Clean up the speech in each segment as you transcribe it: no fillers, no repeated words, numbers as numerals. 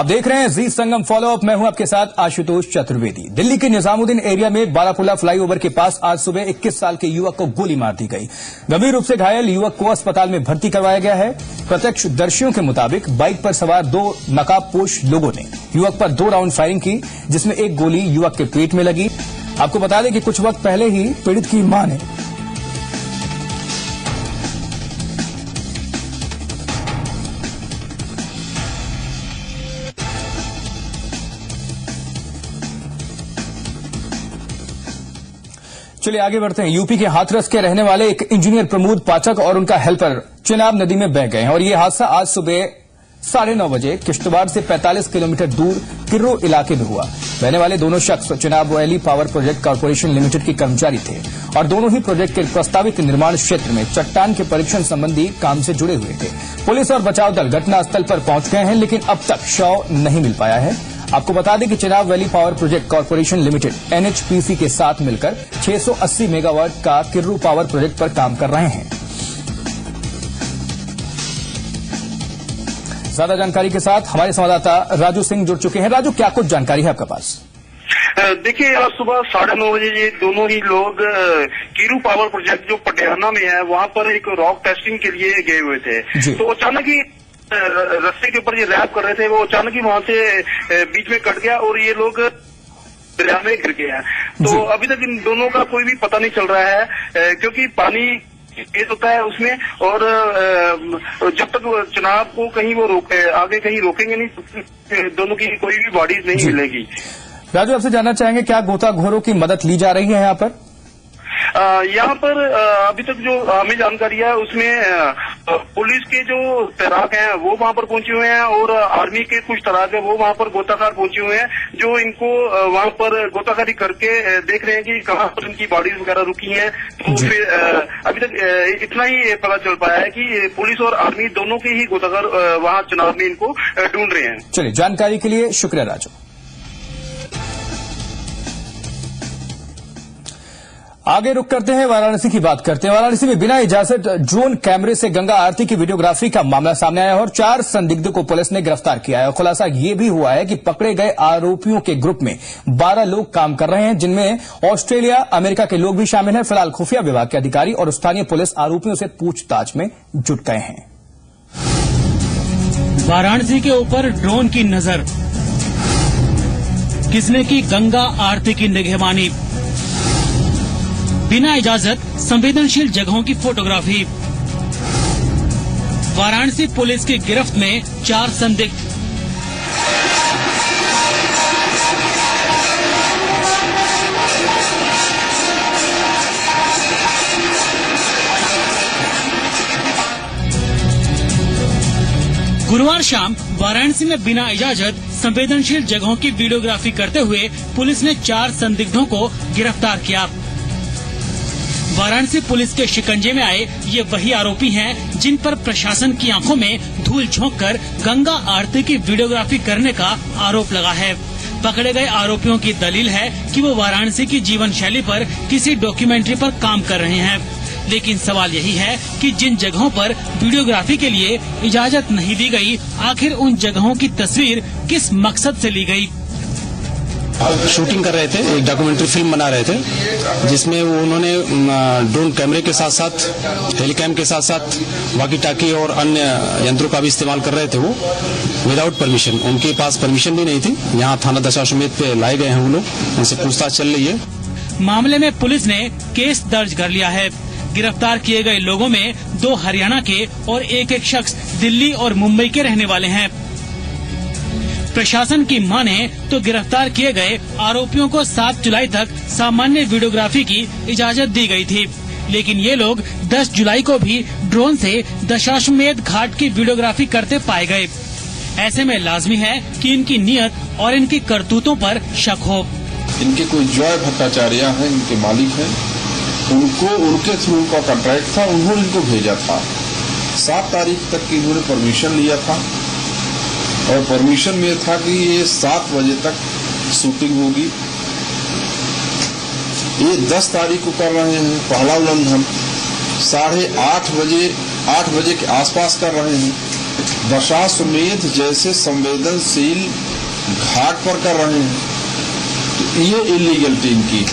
आप देख रहे हैं जी संगम फॉलोअप। मैं हूं आपके साथ आशुतोष चतुर्वेदी। दिल्ली के निजामुद्दीन एरिया में बारापुला फ्लाईओवर के पास आज सुबह 21 साल के युवक को गोली मार दी गई। गंभीर रूप से घायल युवक को अस्पताल में भर्ती करवाया गया है। प्रत्यक्षदर्शियों के मुताबिक बाइक पर सवार 2 नकाबपोश लोगों ने युवक पर 2 राउंड फायरिंग की, जिसमें एक गोली युवक के पेट में लगी। आपको बता दें कि कुछ वक्त पहले ही पीड़ित की मां ने चलिए आगे बढ़ते हैं। यूपी के हाथरस के रहने वाले एक इंजीनियर प्रमोद पाठक और उनका हेल्पर चेनाब नदी में बह गए हैं और ये हादसा आज सुबह 9:30 बजे किश्तवाड़ से 45 किलोमीटर दूर किर्रो इलाके में हुआ। रहने वाले दोनों शख्स Chenab valley power project corporation limited के कर्मचारी थे और दोनों ही प्रोजेक्ट के प्रस्तावित निर्माण क्षेत्र में चट्टान के परीक्षण संबंधी काम से जुड़े हुए थे। पुलिस और बचाव दल घटनास्थल पर पहुंच गए हैं, लेकिन अब तक शव नहीं मिल पाया है। आपको बता दें कि Chenab valley power project corporation limited NHPC के साथ मिलकर 680 मेगावाट का किर्रू पावर प्रोजेक्ट पर काम कर रहे हैं। ज्यादा जानकारी के साथ हमारे संवाददाता राजू सिंह जुड़ चुके हैं। राजू, क्या कुछ जानकारी है आपके पास? देखिए, आज सुबह 9:30 बजे ये दोनों ही लोग किर्रू पावर प्रोजेक्ट जो पटियाला में है वहां पर एक रॉक टेस्टिंग के लिए गए हुए थे। तो अचानक ही रास्ते के ऊपर ये रैप कर रहे थे, वो अचानक ही वहां से बीच में कट गया और ये लोग दरिया में गिर गए हैं। तो अभी तक इन दोनों का कोई भी पता नहीं चल रहा है, क्योंकि पानी तेज होता है उसमें और जब तक चुनाव को कहीं वो आगे कहीं रोकेंगे नहीं, दोनों की कोई भी बॉडीज नहीं मिलेगी। राजू, आपसे जानना चाहेंगे क्या गोताखोरों की मदद ली जा रही है यहाँ पर? यहाँ पर अभी तक जो हमें जानकारी है उसमें पुलिस के जो तैराक हैं वो वहां पर पहुंचे हुए हैं और आर्मी के कुछ तैराक हैं वो वहां पर गोताखोर पहुंचे हुए हैं, जो इनको वहां पर गोताखोरी करके देख रहे हैं कि कहाँ पर इनकी बॉडीज वगैरह रुकी हैं। तो फिर अभी तक इतना ही पता चल पाया है कि पुलिस और आर्मी दोनों के ही गोताखोर वहां चुनाव में इनको ढूंढ रहे हैं। चलिए, जानकारी के लिए शुक्रिया राजू। आगे रुक करते हैं, वाराणसी की बात करते हैं। वाराणसी में बिना इजाजत ड्रोन कैमरे से गंगा आरती की वीडियोग्राफी का मामला सामने आया है और 4 संदिग्धों को पुलिस ने गिरफ्तार किया है। खुलासा ये भी हुआ है कि पकड़े गए आरोपियों के ग्रुप में 12 लोग काम कर रहे हैं, जिनमें ऑस्ट्रेलिया, अमेरिका के लोग भी शामिल हैं। फिलहाल खुफिया विभाग के अधिकारी और स्थानीय पुलिस आरोपियों से पूछताछ में जुट गए हैं। वाराणसी के ऊपर ड्रोन की नजर, किसने की गंगा आरती की निगहबानी, बिना इजाजत संवेदनशील जगहों की फोटोग्राफी। वाराणसी पुलिस की गिरफ्त में 4 संदिग्ध। गुरुवार शाम वाराणसी में बिना इजाजत संवेदनशील जगहों की वीडियोग्राफी करते हुए पुलिस ने 4 संदिग्धों को गिरफ्तार किया। वाराणसी पुलिस के शिकंजे में आए ये वही आरोपी हैं जिन पर प्रशासन की आंखों में धूल झोंककर गंगा आरती की वीडियोग्राफी करने का आरोप लगा है। पकड़े गए आरोपियों की दलील है कि वो वाराणसी की जीवन शैली पर किसी डॉक्यूमेंट्री पर काम कर रहे हैं, लेकिन सवाल यही है कि जिन जगहों पर वीडियोग्राफी के लिए इजाजत नहीं दी गई, आखिर उन जगहों की तस्वीर किस मकसद से ली गई? शूटिंग कर रहे थे, एक डॉक्यूमेंट्री फिल्म बना रहे थे, जिसमें वो उन्होंने ड्रोन कैमरे के साथ साथ हेलीकैम के साथ साथ वॉकी टाकी और अन्य यंत्रों का भी इस्तेमाल कर रहे थे। वो विदाउट परमिशन, उनके पास परमिशन भी नहीं थी। यहाँ थाना दशाश्वमेध पे लाए गए हैं वो लोग, उनसे पूछताछ चल रही है। मामले में पुलिस ने केस दर्ज कर लिया है। गिरफ्तार किए गए लोगों में 2 हरियाणा के और एक शख्स दिल्ली और मुंबई के रहने वाले हैं। प्रशासन की माने तो गिरफ्तार किए गए आरोपियों को 7 जुलाई तक सामान्य वीडियोग्राफी की इजाजत दी गई थी, लेकिन ये लोग 10 जुलाई को भी ड्रोन से दशाश्वमेध घाट की वीडियोग्राफी करते पाए गए। ऐसे में लाजमी है कि इनकी नीयत और इनकी करतूतों पर शक हो। इनके कोई जॉय भट्टाचार्य है, इनके मालिक हैं, उनको उनके थ्रू का कॉन्ट्रैक्ट था, उन्होंने इनको भेजा था। 7 तारीख तक की इन्होंने परमिशन लिया था और परमिशन में था कि ये 7 बजे तक शूटिंग होगी। ये 10 तारीख को कर रहे हैं पहला उल्लंघन, 8:30 बजे 8 बजे के आसपास कर रहे हैं। दशाश्वमेध जैसे संवेदनशील घाट पर कर रहे हैं, तो ये इलीगलिटी इनकी।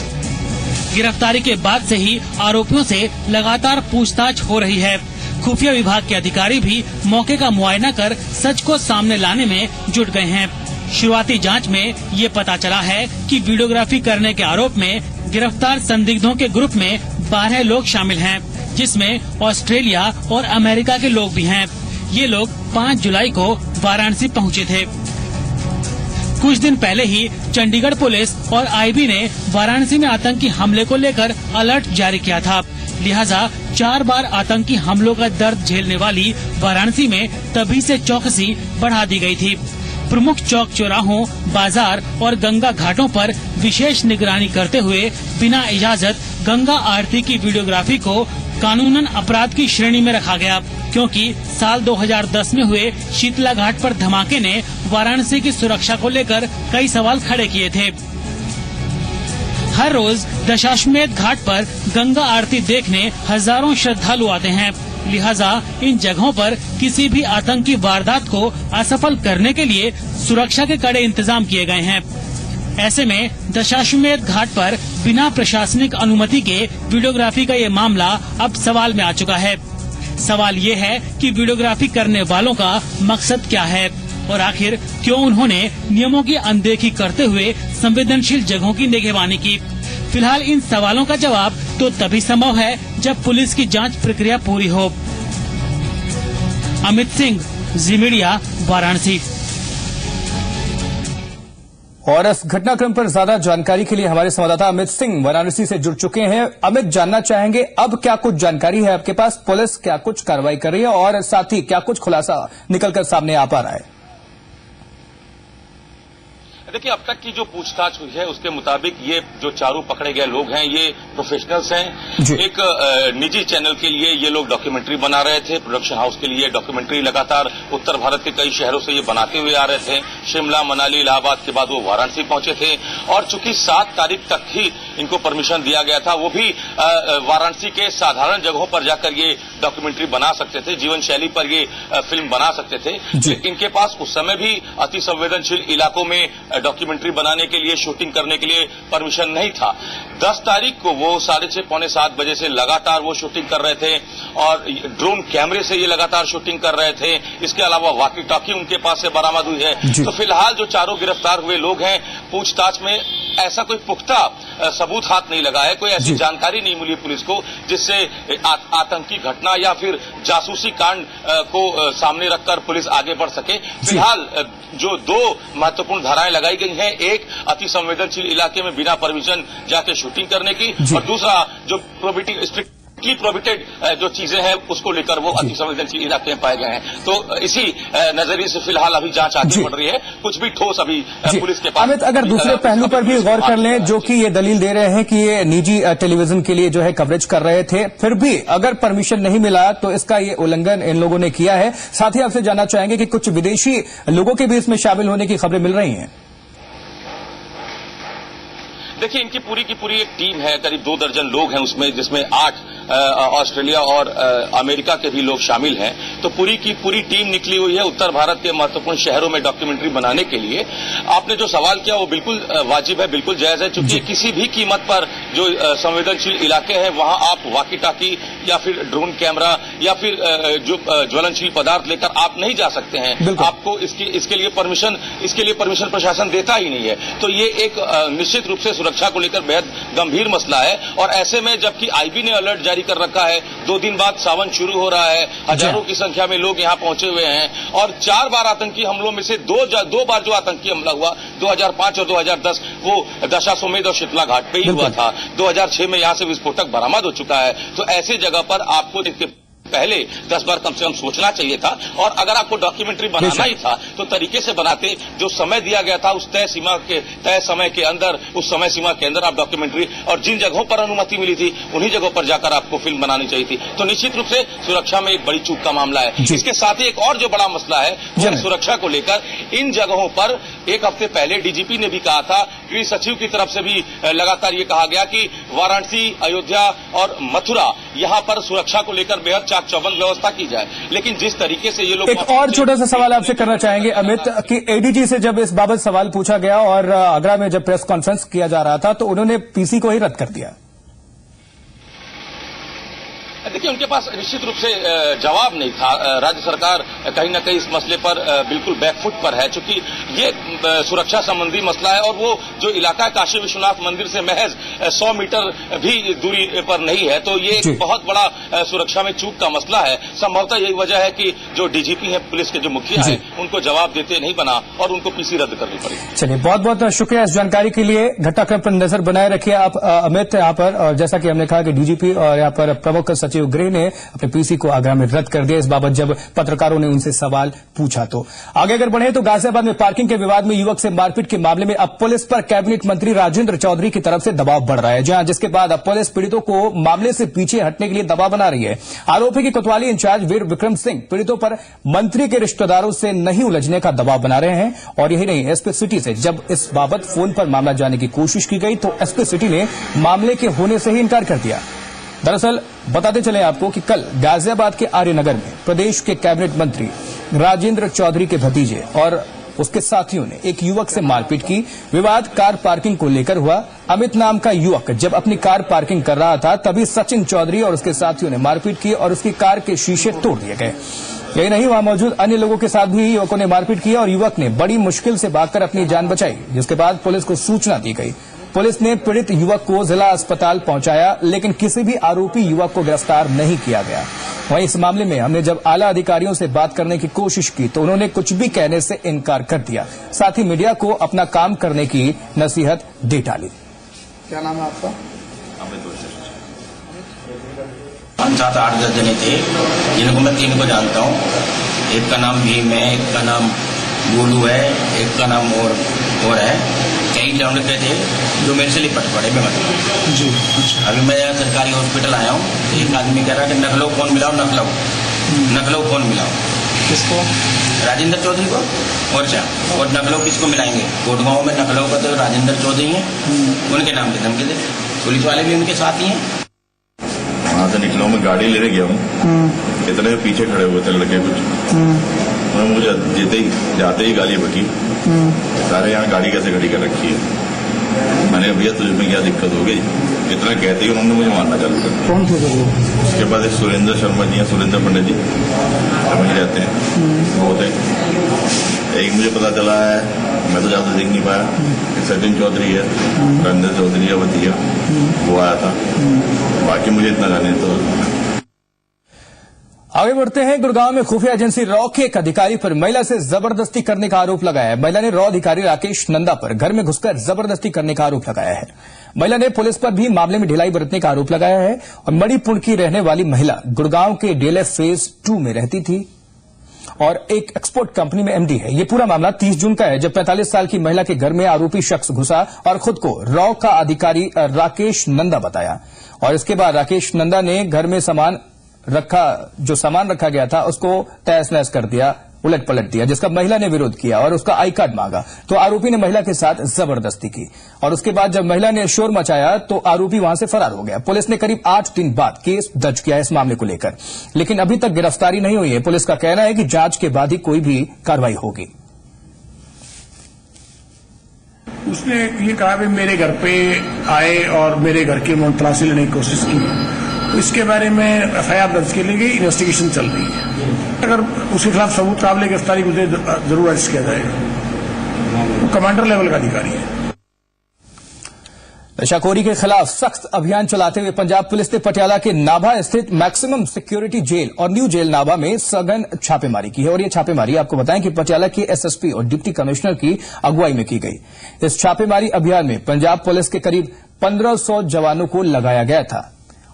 गिरफ्तारी के बाद से ही आरोपियों से लगातार पूछताछ हो रही है। खुफिया विभाग के अधिकारी भी मौके का मुआयना कर सच को सामने लाने में जुट गए हैं। शुरुआती जांच में ये पता चला है कि वीडियोग्राफी करने के आरोप में गिरफ्तार संदिग्धों के ग्रुप में 12 लोग शामिल हैं, जिसमें ऑस्ट्रेलिया और अमेरिका के लोग भी हैं। ये लोग 5 जुलाई को वाराणसी पहुंचे थे। कुछ दिन पहले ही चंडीगढ़ पुलिस और आईबी ने वाराणसी में आतंकी हमले को लेकर अलर्ट जारी किया था। लिहाजा 4 बार आतंकी हमलों का दर्द झेलने वाली वाराणसी में तभी से चौकसी बढ़ा दी गई थी। प्रमुख चौक चौराहों, बाजार और गंगा घाटों पर विशेष निगरानी करते हुए बिना इजाजत गंगा आरती की वीडियोग्राफी को कानूनन अपराध की श्रेणी में रखा गया, क्योंकि साल 2010 में हुए शीतला घाट पर धमाके ने वाराणसी की सुरक्षा को लेकर कई सवाल खड़े किए थे। हर रोज दशाश्वमेध घाट पर गंगा आरती देखने हजारों श्रद्धालु आते हैं। लिहाजा इन जगहों पर किसी भी आतंकी वारदात को असफल करने के लिए सुरक्षा के कड़े इंतजाम किए गए हैं। ऐसे में दशाश्वमेध घाट पर बिना प्रशासनिक अनुमति के वीडियोग्राफी का ये मामला अब सवाल में आ चुका है। सवाल ये है कि वीडियोग्राफी करने वालों का मकसद क्या है और आखिर क्यों उन्होंने नियमों की अनदेखी करते हुए संवेदनशील जगहों की निगरानी की। फिलहाल इन सवालों का जवाब तो तभी संभव है जब पुलिस की जांच प्रक्रिया पूरी हो। अमित सिंह, जी मीडिया, वाराणसी। और इस घटनाक्रम पर ज्यादा जानकारी के लिए हमारे संवाददाता अमित सिंह वाराणसी से जुड़ चुके हैं। अमित, जानना चाहेंगे अब क्या कुछ जानकारी है आपके पास, पुलिस क्या कुछ कार्रवाई कर रही है और साथ ही क्या कुछ खुलासा निकलकर सामने आ पा रहा है? देखिए, अब तक की जो पूछताछ हुई है उसके मुताबिक ये जो चारों पकड़े गए लोग हैं ये प्रोफेशनल्स हैं। एक निजी चैनल के लिए ये लोग डॉक्यूमेंट्री बना रहे थे, प्रोडक्शन हाउस के लिए डॉक्यूमेंट्री लगातार उत्तर भारत के कई शहरों से ये बनाते हुए आ रहे थे। शिमला, मनाली, इलाहाबाद के बाद वो वाराणसी पहुंचे थे और चूंकि 7 तारीख तक ही इनको परमिशन दिया गया था, वो भी वाराणसी के साधारण जगहों पर जाकर ये डॉक्यूमेंट्री बना सकते थे, जीवन शैली पर ये फिल्म बना सकते थे। इनके पास उस समय भी अति संवेदनशील इलाकों में डॉक्यूमेंट्री बनाने के लिए, शूटिंग करने के लिए परमिशन नहीं था। 10 तारीख को वो 6:30 पौने 7 बजे से लगातार वो शूटिंग कर रहे थे और ड्रोन कैमरे से ये लगातार शूटिंग कर रहे थे। इसके अलावा वॉकी टॉकी उनके पास से बरामद हुई है। तो फिलहाल जो चारों गिरफ्तार हुए लोग हैं, पूछताछ में ऐसा कोई पुख्ता सबूत हाथ नहीं लगा है, कोई ऐसी जानकारी नहीं मिली पुलिस को जिससे आतंकी घटना या फिर जासूसी कांड को सामने रखकर पुलिस आगे बढ़ सके। फिलहाल जो 2 महत्वपूर्ण धाराएं लगाई गई हैं, एक अति संवेदनशील इलाके में बिना परमिशन जाके शूटिंग करने की और दूसरा जो स्ट्रिक्टली प्रोहिबिटेड जो चीजें हैं उसको लेकर वो अति संवेदनशील इलाके में पाए गए हैं। तो इसी नजरिए से फिलहाल अभी जांच आगे बढ़ रही है। कुछ भी ठोस अभी पुलिस के पास। अमित, अगर दूसरे पहलू पर भी गौर कर लें, जो कि ये दलील दे रहे हैं कि ये निजी टेलीविजन के लिए जो है कवरेज कर रहे थे, फिर भी अगर परमिशन नहीं मिला तो इसका ये उल्लंघन इन लोगों ने किया है। साथ ही आपसे जानना चाहेंगे कि कुछ विदेशी लोगों के भी इसमें शामिल होने की खबरें मिल रही हैं। देखिए, इनकी पूरी की पूरी एक टीम है, करीब 2 दर्जन लोग हैं उसमें, जिसमें 8 ऑस्ट्रेलिया और अमेरिका के भी लोग शामिल हैं। तो पूरी की पूरी टीम निकली हुई है उत्तर भारत के महत्वपूर्ण शहरों में डॉक्यूमेंट्री बनाने के लिए। आपने जो सवाल किया वो बिल्कुल वाजिब है, बिल्कुल जायज है, क्योंकि किसी भी कीमत पर जो संवेदनशील इलाके हैं वहां आप वॉकी टॉकी या फिर ड्रोन कैमरा या फिर जो ज्वलनशील पदार्थ लेकर आप नहीं जा सकते हैं। आपको इसके लिए परमिशन प्रशासन देता ही नहीं है। तो ये एक निश्चित रूप से सुरक्षा को लेकर बेहद गंभीर मसला है। और ऐसे में जबकि आईबी ने अलर्ट जारी कर रखा है, 2 दिन बाद सावन शुरू हो रहा है, हजारों की संख्या में लोग यहां पहुंचे हुए हैं और 4 बार आतंकी हमलों में से 2 बार जो आतंकी हमला हुआ 2005 और 2010 वो दशाश्वमेध और शीतला घाट पे ही हुआ था। 2006 में यहां से विस्फोटक बरामद हो चुका है। तो ऐसी जगह पर आपको पहले 10 बार कम से कम सोचना चाहिए था। और अगर आपको डॉक्यूमेंट्री बनाना ही था तो तरीके से बनाते। जो समय दिया गया था उस तय समय के अंदर, उस समय सीमा के अंदर आप डॉक्यूमेंट्री, और जिन जगहों पर अनुमति मिली थी उन्हीं जगहों पर जाकर आपको फिल्म बनानी चाहिए थी। तो निश्चित रूप से सुरक्षा में एक बड़ी चूक का मामला है। इसके साथ ही एक और जो बड़ा मसला है वो सुरक्षा को लेकर इन जगहों पर एक हफ्ते पहले डीजीपी ने भी कहा था, गृह सचिव की तरफ से भी लगातार ये कहा गया कि वाराणसी, अयोध्या और मथुरा यहां पर सुरक्षा को लेकर बेहद चाक चौबंद व्यवस्था की जाए। लेकिन जिस तरीके से ये लोग, एक और छोटा सा सवाल आपसे करना चाहेंगे अमित, कि एडीजी से जब इस बाबत सवाल पूछा गया और आगरा में जब प्रेस कॉन्फ्रेंस किया जा रहा था तो उन्होंने पीसी को ही रद्द कर दिया। देखिए, उनके पास निश्चित रूप से जवाब नहीं था। राज्य सरकार कहीं न कहीं इस मसले पर बिल्कुल बैकफुट पर है, चूंकि ये सुरक्षा संबंधी मसला है और वो जो इलाका है काशी विश्वनाथ मंदिर से महज 100 मीटर भी दूरी पर नहीं है, तो ये एक बहुत बड़ा सुरक्षा में चूक का मसला है। संभवतः यही वजह है कि जो डीजीपी है, पुलिस के जो मुखिया है, उनको जवाब देते नहीं बना और उनको पीसी रद्द करनी पड़ी। चलिए, बहुत बहुत शुक्रिया इस जानकारी के लिए। घटनाक्रम पर नजर बनाए रखिए आप अमित यहाँ पर। और जैसा कि हमने कहा कि डीजीपी और यहाँ पर प्रमुख सचिव गृह ने अपने पीसी को आगरा में रद्द कर दिया इस बाबत जब पत्रकारों ने उनसे सवाल पूछा। तो आगे अगर बढ़े तो गाजियाबाद में पार्किंग के विवाद में युवक से मारपीट के मामले में अब पुलिस पर कैबिनेट मंत्री राजेंद्र चौधरी की तरफ से दबाव बढ़ रहा है, जहां जिसके बाद अब पुलिस पीड़ितों को मामले से पीछे हटने के लिए दबाव बना रही है। आरोपी की कोतवाली इंचार्ज वीर विक्रम सिंह पीड़ितों पर मंत्री के रिश्तेदारों से नहीं उलझने का दबाव बना रहे हैं। और यही नहीं, एसपी सिटी से जब इस बाबत फोन पर मामला जाने की कोशिश की गई तो एसपी सिटी ने मामले के होने से ही इनकार कर दिया। दरअसल बताते चले आपको कि कल गाजियाबाद के आर्यनगर में प्रदेश के कैबिनेट मंत्री राजेंद्र चौधरी के भतीजे और उसके साथियों ने एक युवक से मारपीट की। विवाद कार पार्किंग को लेकर हुआ। अमित नाम का युवक जब अपनी कार पार्किंग कर रहा था तभी सचिन चौधरी और उसके साथियों ने मारपीट की और उसकी कार के शीशे तोड़ दिए गए। यही नहीं, वहां मौजूद अन्य लोगों के साथ भी युवकों ने मारपीट की और युवक ने बड़ी मुश्किल से भागकर अपनी जान बचाई, जिसके बाद पुलिस को सूचना दी गई। पुलिस ने पीड़ित युवक को जिला अस्पताल पहुंचाया, लेकिन किसी भी आरोपी युवक को गिरफ्तार नहीं किया गया। वहीं इस मामले में हमने जब आला अधिकारियों से बात करने की कोशिश की तो उन्होंने कुछ भी कहने से इनकार कर दिया, साथ ही मीडिया को अपना काम करने की नसीहत दे डाली। क्या नाम है आपका? हम 7-8 जने थे, जिनको मैं 3 को जानता हूँ। एक का नाम भीम है, एक का नाम गोलू है, एक का नाम और है। कई लौंडे थे जो मेरे से लिपट पड़े में मतलब जी। अभी मैं सरकारी हॉस्पिटल आया हूँ। एक आदमी कह रहा है कि नकलो फोन मिलाओ, नकलो फोन मिलाओ। किसको? राजेंद्र चौधरी को। और क्या? और नकलो किसको मिलाएंगे? कोटगांव में नकलो का तो राजेंद्र चौधरी हैं, उनके नाम की धमकी दे। पुलिस वाले भी उनके साथ ही हैं। वहाँ से निकला हूँ, मैं गाड़ी लेने गया हूँ, इतने पीछे खड़े हुए थे लड़के कुछ। उन्होंने मुझे जाते ही गाली बकी, सारे यहाँ गाड़ी कैसे खड़ी कर रखी है। मैंने कहा भैया तुझे में क्या दिक्कत हो गई? इतना कहते ही उन्होंने मुझे मारना चालू कर दिया। कौन थे वो? उसके बाद एक सुरेंद्र शर्मा जी हैं, सुरेंद्र पंडित जी वहीं रहते हैं, वो थे। एक मुझे पता चला है, मैं तो ज्यादा देख नहीं पाया, सचिन चौधरी है, रंजन चौधरी है भतीजा, वो आया था। बाकी मुझे इतना जाने तो। आगे बढ़ते हैं। गुड़गांव में खुफिया एजेंसी रॉ के एक अधिकारी पर महिला से जबरदस्ती करने का आरोप लगाया है। महिला ने रॉ अधिकारी राकेश नंदा पर घर में घुसकर जबरदस्ती करने का आरोप लगाया है। महिला ने पुलिस पर भी मामले में ढिलाई बरतने का आरोप लगाया है। और मणिपुर की रहने वाली महिला गुड़गांव के डीएलएफ फेज 2 में रहती थी और एक एक्सपोर्ट कंपनी में एमडी है। ये पूरा मामला 30 जून का है, जब 45 साल की महिला के घर में आरोपी शख्स घुसा और खुद को रॉ का अधिकारी राकेश नंदा बताया। और इसके बाद राकेश नंदा ने घर में सामान रखा गया था उसको तहस नहस कर दिया, उलट पलट दिया, जिसका महिला ने विरोध किया और उसका आई कार्ड मांगा। तो आरोपी ने महिला के साथ जबरदस्ती की और उसके बाद जब महिला ने शोर मचाया तो आरोपी वहां से फरार हो गया। पुलिस ने करीब 8 दिन बाद केस दर्ज किया इस मामले को लेकर, लेकिन अभी तक गिरफ्तारी नहीं हुई है। पुलिस का कहना है कि जांच के बाद ही कोई भी कार्रवाई होगी। उसने ये कहा कि मेरे घर पे आए और मेरे घर की तलाशी लेने की कोशिश की, तो इसके बारे में एफआईआर दर्ज के लिए इन्वेस्टिगेशन चल रही है। अगर उसके खिलाफ सबूत काबिल गिरफ्तारी मुझे जरूर अरेस्ट किया जाएगा। वो कमांडर लेवल का अधिकारी है। नशाखोरी के खिलाफ सख्त अभियान चलाते हुए पंजाब पुलिस ने पटियाला के नाभा स्थित मैक्सिमम सिक्योरिटी जेल और न्यू जेल नाभा में सघन छापेमारी की है। और ये छापेमारी आपको बताएं कि पटियाला के एसएसपी और डिप्टी कमिश्नर की अगुवाई में की गई। इस छापेमारी अभियान में पंजाब पुलिस के करीब 1500 जवानों को लगाया गया था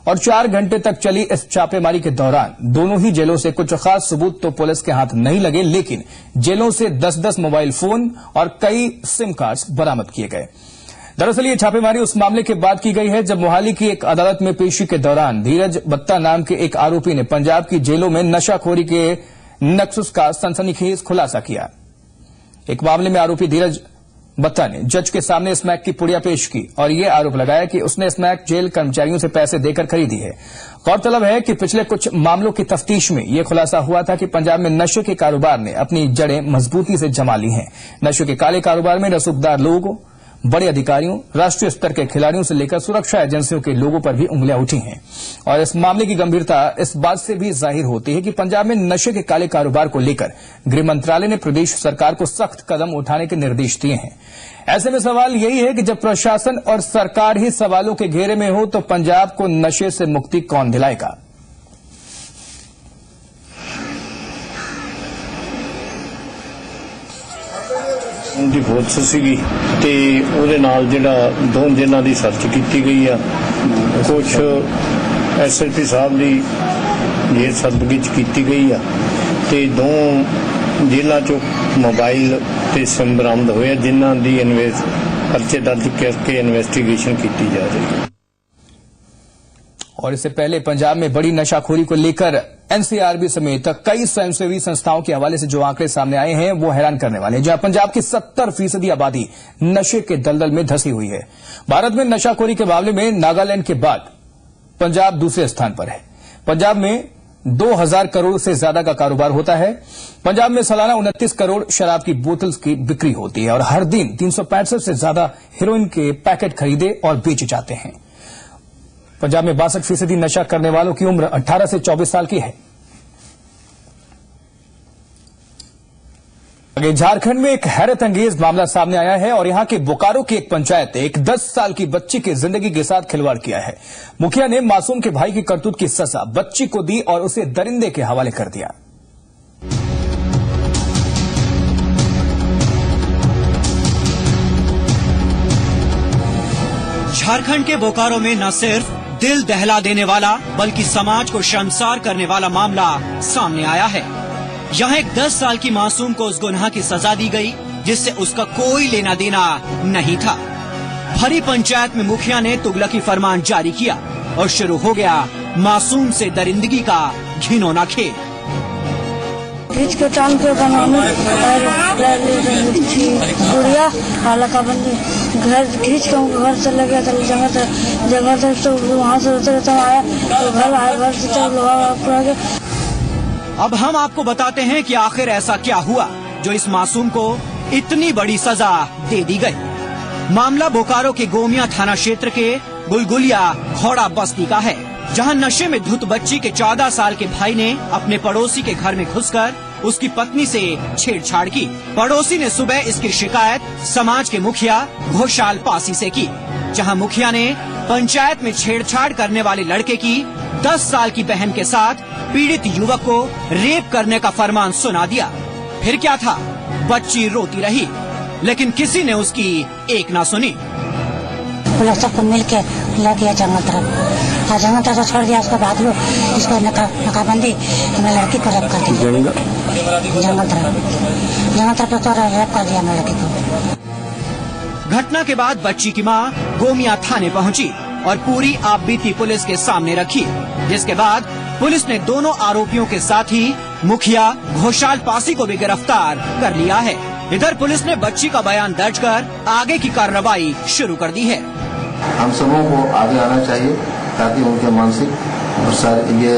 और 4 घंटे तक चली इस छापेमारी के दौरान दोनों ही जेलों से कुछ खास सबूत तो पुलिस के हाथ नहीं लगे, लेकिन जेलों से 10-10 मोबाइल फोन और कई सिम कार्ड्स बरामद किए गए। दरअसल ये छापेमारी उस मामले के बाद की गई है जब मोहाली की एक अदालत में पेशी के दौरान धीरज बत्ता नाम के एक आरोपी ने पंजाब की जेलों में नशाखोरी के नक्सस का सनसनीखेज खुलासा किया। एक मामले में आरोपी धीरज बत्ता ने जज के सामने स्मैक की पुड़िया पेश की और ये आरोप लगाया कि उसने स्मैक जेल कर्मचारियों से पैसे देकर खरीदी है। गौरतलब है कि पिछले कुछ मामलों की तफ्तीश में यह खुलासा हुआ था कि पंजाब में नशे के कारोबार ने अपनी जड़ें मजबूती से जमा ली हैं। नशे के काले कारोबार में रसूखदार लोगों, बड़े अधिकारियों, राष्ट्रीय स्तर के खिलाड़ियों से लेकर सुरक्षा एजेंसियों के लोगों पर भी उंगलियां उठी हैं। और इस मामले की गंभीरता इस बात से भी जाहिर होती है कि पंजाब में नशे के काले कारोबार को लेकर गृह मंत्रालय ने प्रदेश सरकार को सख्त कदम उठाने के निर्देश दिए हैं। ऐसे में सवाल यही है कि जब प्रशासन और सरकार ही सवालों के घेरे में हो तो पंजाब को नशे से मुक्ति कौन दिलाएगा। उनकी फोर्स सीगी ते ਉਹਦੇ ਨਾਲ ਜਿਹੜਾ ਦੋ ਜਿਨ੍ਹਾਂ ਦੀ ਸਰਚ ਕੀਤੀ ਗਈ ਆ ਕੁਝ ਐਸਐਸਪੀ ਸਾਹਿਬ ਦੀ ਇਹ ਸਰਚ ਕੀਤੀ ਗਈ ਆ ਤੇ ਦੋ ਜ਼ਿਲ੍ਹਾ ਚੋਂ मोबाइल ਤੇ सिम बरामद ਹੋਇਆ जिन्हां ਦੀ पर्चे दर्ज करके इन्वेस्टिगेशन की जा रही है। और इससे पहले पंजाब में बड़ी नशाखोरी को लेकर एनसीआरबी समेत कई स्वयंसेवी संस्थाओं के हवाले से जो आंकड़े सामने आए हैं वो हैरान करने वाले हैं। जहां पंजाब की 70% आबादी नशे के दलदल में धंसी हुई है। भारत में नशाखोरी के मामले में नागालैंड के बाद पंजाब दूसरे स्थान पर है। पंजाब में 2000 करोड़ से ज्यादा का कारोबार होता है। पंजाब में सालाना 29 करोड़ शराब की बोतल्स की बिक्री होती है और हर दिन 365 से ज्यादा हेरोइन के पैकेट खरीदे और बेचे जाते हैं। पंजाब में 62% नशा करने वालों की उम्र 18 से 24 साल की है। आगे झारखंड में एक हैरत अंगेज मामला सामने आया है और यहां के बोकारो की एक पंचायत ने एक 10 साल की बच्ची की जिंदगी के साथ खिलवाड़ किया है। मुखिया ने मासूम के भाई की करतूत की सजा बच्ची को दी और उसे दरिंदे के हवाले कर दिया। झारखंड के बोकारो में न सिर्फ दिल दहला देने वाला बल्कि समाज को शर्मसार करने वाला मामला सामने आया है। यहाँ एक 10 साल की मासूम को उस गुनाह की सजा दी गई जिससे उसका कोई लेना देना नहीं था। भरी पंचायत में मुखिया ने तुगलकी फरमान जारी किया और शुरू हो गया मासूम से दरिंदगी का घिनौना खेल। खींच के टांग के बनाने गुड़िया हालाका बंदी घर खींच के घर चले गया जगह तो वहाँ से उतर आया तो घर आया घर से चल लोहा। अब हम आपको बताते हैं कि आखिर ऐसा क्या हुआ जो इस मासूम को इतनी बड़ी सजा दे दी गई। मामला बोकारो के गोमिया थाना क्षेत्र के गुलगुलिया घोड़ा बस्ती का है, जहां नशे में धुत बच्ची के 14 साल के भाई ने अपने पड़ोसी के घर में घुसकर उसकी पत्नी से छेड़छाड़ की। पड़ोसी ने सुबह इसकी शिकायत समाज के मुखिया घोषाल पासी से की, जहां मुखिया ने पंचायत में छेड़छाड़ करने वाले लड़के की 10 साल की बहन के साथ पीड़ित युवक को रेप करने का फरमान सुना दिया। फिर क्या था, बच्ची रोती रही लेकिन किसी ने उसकी एक ना सुनी। पुलिस सबको मिल के ला दिया जंगल तरफ छोड़ दिया। उसके बाद इसको नकाबंदी लड़की को रेप कर दिया जंगल तरफ तो रेप कर दिया लड़की को। घटना के बाद बच्ची की मां गोमिया थाने पहुंची और पूरी आपबीती पुलिस के सामने रखी, जिसके बाद पुलिस ने दोनों आरोपियों के साथ ही मुखिया घोषाल पासी को भी गिरफ्तार कर लिया है। इधर पुलिस ने बच्ची का बयान दर्ज कर आगे की कार्रवाई शुरू कर दी है। हम सबों को आगे आना चाहिए ताकि उनके मानसिक और ये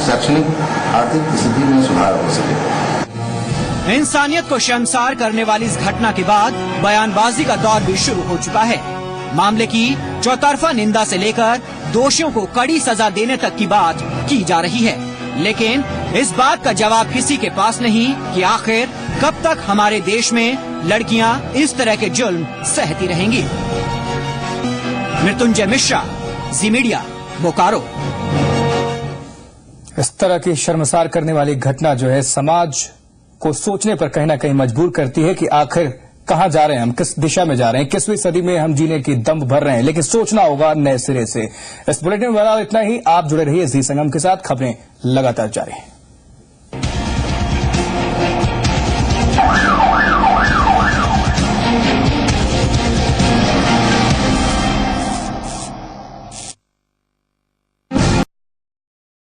शैक्षणिक आर्थिक स्थिति में सुधार हो सके। इंसानियत को शर्मसार करने वाली इस घटना के बाद बयानबाजी का दौर भी शुरू हो चुका है। मामले की चौतरफा निंदा से लेकर दोषियों को कड़ी सजा देने तक की बात की जा रही है, लेकिन इस बात का जवाब किसी के पास नहीं कि आखिर कब तक हमारे देश में लड़कियां इस तरह के जुल्म सहती रहेंगी। मृत्युंजय मिश्रा, जी मीडिया, बोकारो। इस तरह की शर्मसार करने वाली घटना जो है समाज को सोचने पर कहीं ना कहीं मजबूर करती है कि आखिर कहां जा रहे हैं हम, किस दिशा में जा रहे हैं, 21वीं सदी में हम जीने की दम भर रहे हैं, लेकिन सोचना होगा नए सिरे से। इस बुलेटिन में इतना ही। आप जुड़े रहिए जी संगम के साथ, खबरें लगातार जारी हैं।